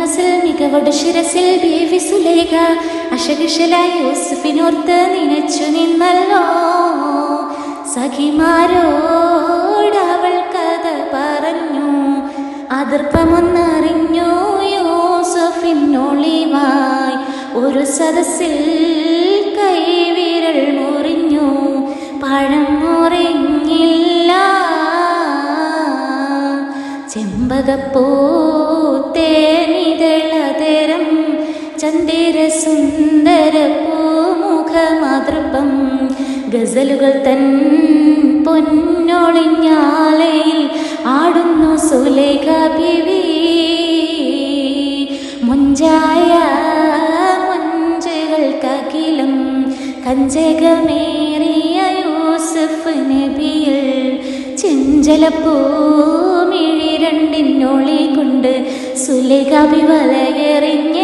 മനസ്സിൽ മികവോട് ശിരസിൽ ബീവി സുലൈഖ അശകിഷലായി യൂസുഫിനോർത്ത് നനച്ചു നിന്നല്ലോ. സഖിമാരോട് അവൾ കഥ പറഞ്ഞു, അതിർപ്പമൊന്നറിഞ്ഞു യൂസുഫിനൊളിവായി. ഒരു സദസ്സിൽ കൈവിരൽ മുറിഞ്ഞു, പഴം മുറിഞ്ഞില്ല. ചെമ്പകപ്പൂത്തേനിതളതരം ചന്ദിര സുന്ദര പൂമുഖമാതൃപ്പം ഗസലുകൾ തൻ പൊന്നൊളിഞ്ഞാലയിൽ ആടുന്നു സുലൈഖ ബീവി. മുഞ്ചായ മുഞ്ചുകൾക്കകിലും കഞ്ചകമേറിയ യൂസുഫ് നബിയിൽ ചെഞ്ചലപ്പൂമിഴി രണ്ടിനൊളി കൊണ്ട് സുലൈഖ ബി വലയെറിഞ്ഞ